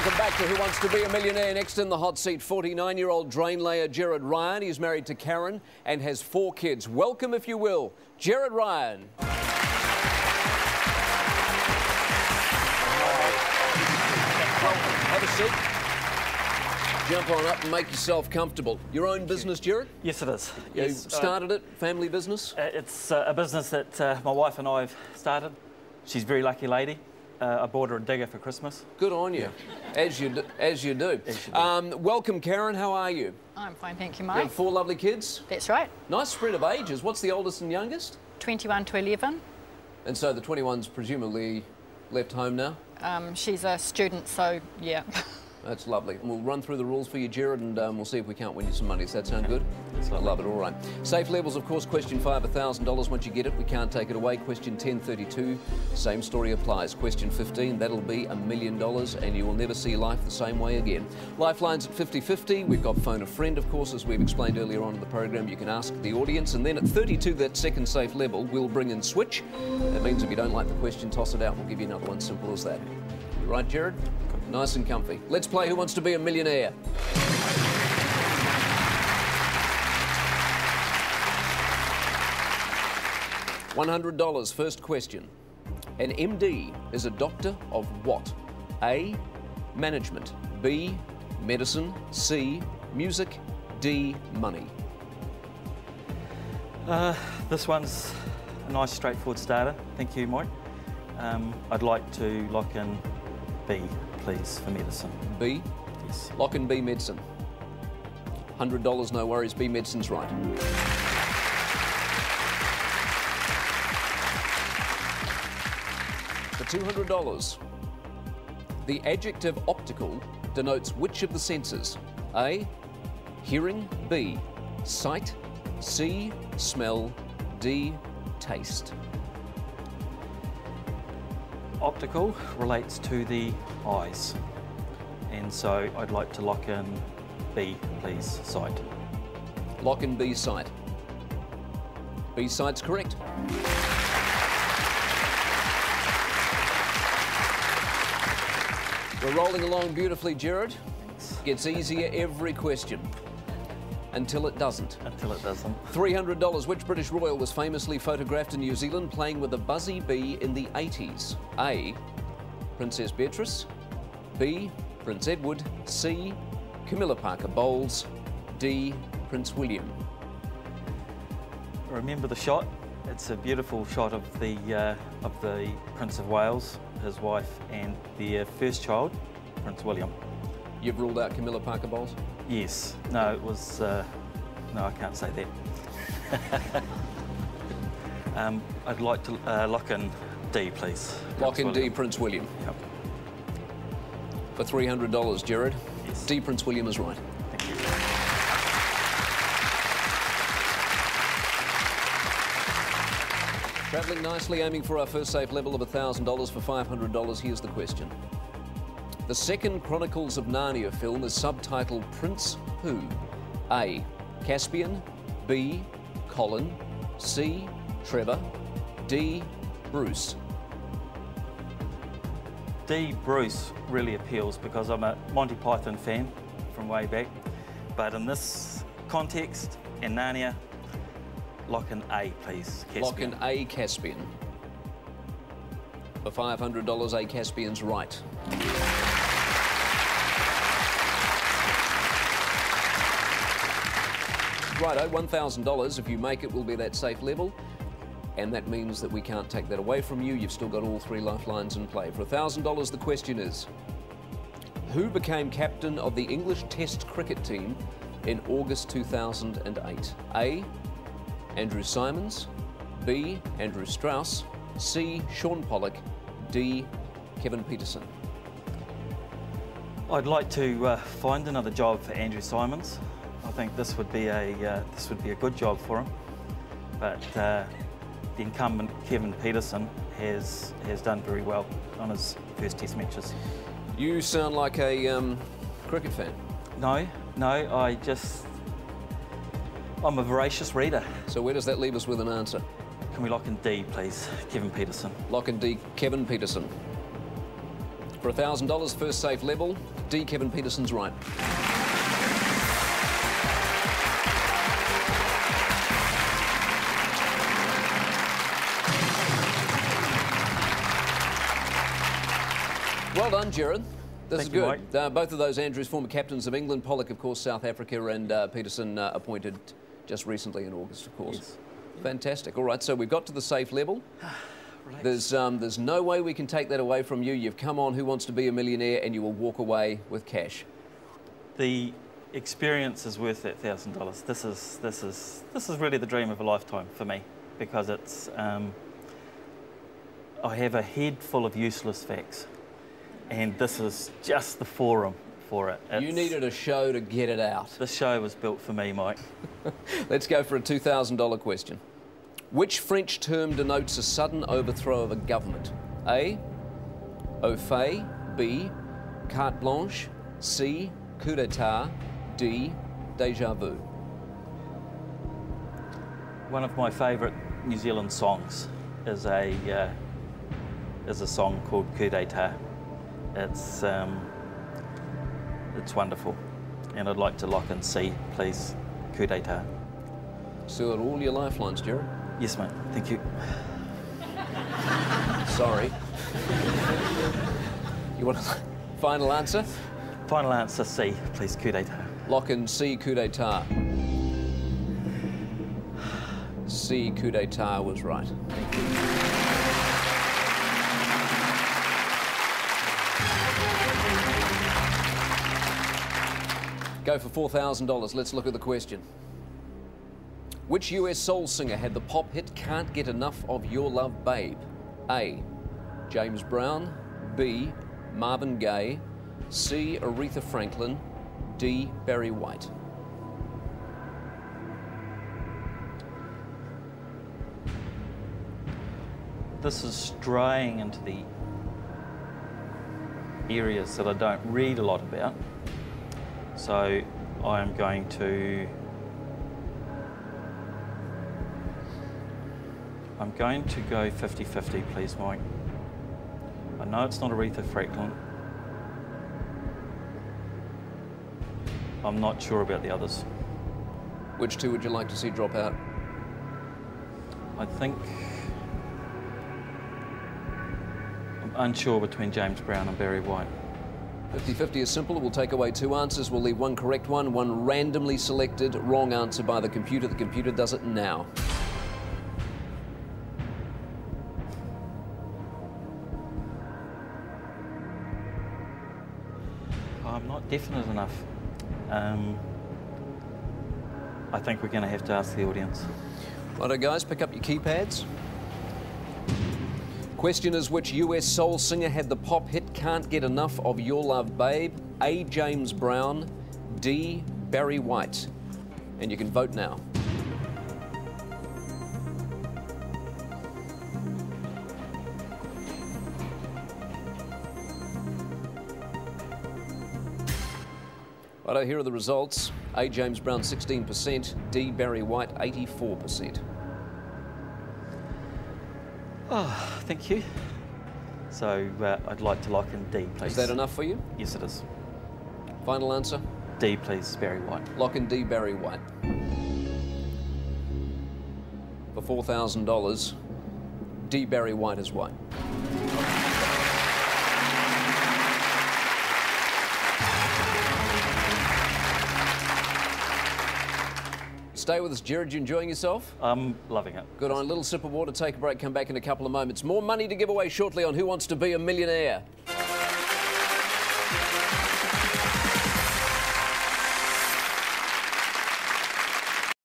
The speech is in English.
Welcome back to Who Wants to Be a Millionaire. Next in the hot seat, 49-year-old drain layer Jared Ryan. He's married to Karen and has 4 kids. Welcome, if you will, Jared Ryan. Have a seat. Jump on up and make yourself comfortable. Your own business, Jared? Yes, it is. You started it? Family business? It's a business that my wife and I have started. She's a very lucky lady. I bought her a digger for Christmas. Good on you, as you do. Welcome, Karen. How are you? I'm fine, thank you, Mike. You have 4 lovely kids? That's right. Nice spread of ages. What's the oldest and youngest? 21 to 11. And so the 21's presumably left home now? She's a student, so yeah. That's lovely. We'll run through the rules for you, Jared, and we'll see if we can't win you some money. Does that sound good? I love it. All right. Safe levels, of course. Question 5, $1,000. Once you get it, we can't take it away. Question 10, 32. Same story applies. Question 15, that'll be $1 million, and you will never see life the same way again. Lifelines at 50-50. We've got phone a friend, of course, as we've explained earlier on in the program. You can ask the audience, and then at 32, that second safe level, we'll bring in switch. That means if you don't like the question, toss it out. We'll give you another one. Simple as that. You right, Jared? Nice and comfy. Let's play Who Wants to Be a Millionaire. $100. First question. An MD is a doctor of what? A, management. B, medicine. C, music. D, money. This one's a nice straightforward starter. Thank you, Mike. I'd like to lock in B, please, for medicine. B? Yes. Lock in B, medicine. $100, no worries. B, medicine's right. For $200, the adjective optical denotes which of the senses? A, hearing. B, sight. C, smell. D, taste. Optical relates to the eyes, and so I'd like to lock in B, please, sight. Lock in B, sight. B, sight's correct. We're rolling along beautifully, Jared. Thanks. Gets easier every question. Until it doesn't. Until it doesn't. $300. Which British royal was famously photographed in New Zealand playing with a buzzy bee in the 80s? A, Princess Beatrice. B, Prince Edward. C, Camilla Parker Bowles. D, Prince William. Remember the shot? It's a beautiful shot of the Prince of Wales, his wife, and their first child, Prince William. You've ruled out Camilla Parker Bowles? Yes. No, it was... no, I can't say that. I'd like to lock in D, please. Lock in D, Prince William. Yep. For $300, Jared. Yes. D, Prince William is right. Thank you. Travelling nicely, aiming for our first safe level of $1,000 for $500. Here's the question. The second Chronicles of Narnia film is subtitled Prince Who? A, Caspian. B, Colin. C, Trevor. D, Bruce. D, Bruce really appeals because I'm a Monty Python fan from way back. But in this context, in Narnia, lock in A, please. Caspian. Lock in A, Caspian. For $500, A, Caspian's right. Righto, $1,000. If you make it, will be that safe level. And that means that we can't take that away from you. You've still got all 3 lifelines in play. For $1,000, the question is, who became captain of the English Test cricket team in August 2008? A, Andrew Symonds. B, Andrew Strauss. C, Sean Pollock. D, Kevin Peterson. I'd like to find another job for Andrew Symonds. I think this would be a good job for him. But the incumbent Kevin Peterson has done very well on his first Test matches. You sound like a cricket fan. No, I'm a voracious reader. So where does that leave us with an answer? Can we lock in D, please, Kevin Peterson? Lock in D, Kevin Peterson. For $1,000, first safe level, D. Kevin Peterson's right. Well done, Jared. This is good. Both of those Andrews, former captains of England. Pollock, of course, South Africa, and Peterson appointed just recently in August, of course. Yes. Fantastic. All right, so we've got to the safe level. There's no way we can take that away from you. You've come on Who Wants to Be a Millionaire, and you will walk away with cash. The experience is worth that $1,000. This is really the dream of a lifetime for me, because it's I have a head full of useless facts, and this is just the forum for it. You needed a show to get it out. The show was built for me, Mike. Let's go for a $2,000 question. Which French term denotes a sudden overthrow of a government? A. Au fait. B. Carte blanche. C. Coup d'état. D. Déjà vu. One of my favourite New Zealand songs is a song called Coup d'état. It's wonderful, and I'd like to lock in C, please. Coup d'état. So are all your lifelines, Jared? Yes, mate. Thank you. Sorry. You want a final answer? Final answer, C, please. Coup d'état. Lock in C, coup d'état. C, coup d'état was right. Thank you. Go for $4,000. Let's look at the question. Which US soul singer had the pop hit Can't Get Enough of Your Love, Babe? A. James Brown. B. Marvin Gaye. C. Aretha Franklin. D. Barry White. This is straying into the areas that I don't read a lot about. So I'm going to go 50-50, please, Mike. I know it's not Aretha Franklin. I'm not sure about the others. Which two would you like to see drop out? I think I'm unsure between James Brown and Barry White. 50-50 is simple. We'll take away two answers. We'll leave one correct one randomly selected wrong answer by the computer. The computer does it now. I'm not definite enough. I think we're going to have to ask the audience. Righto, guys, pick up your keypads. Question is, which US soul singer had the pop hit Can't Get Enough of Your Love, Babe? A. James Brown. D. Barry White. And you can vote now. Righto, here are the results. A. James Brown, 16%. D. Barry White, 84%. Oh, thank you. So I'd like to lock in D, please. Is that enough for you? Yes, it is. Final answer? D, please, Barry White. Lock in D, Barry White. For $4,000, D, Barry White is white. Stay with us, Jared. You enjoying yourself? I'm loving it. Good on. A little sip of water, take a break, come back in a couple of moments. More money to give away shortly on Who Wants to Be a Millionaire?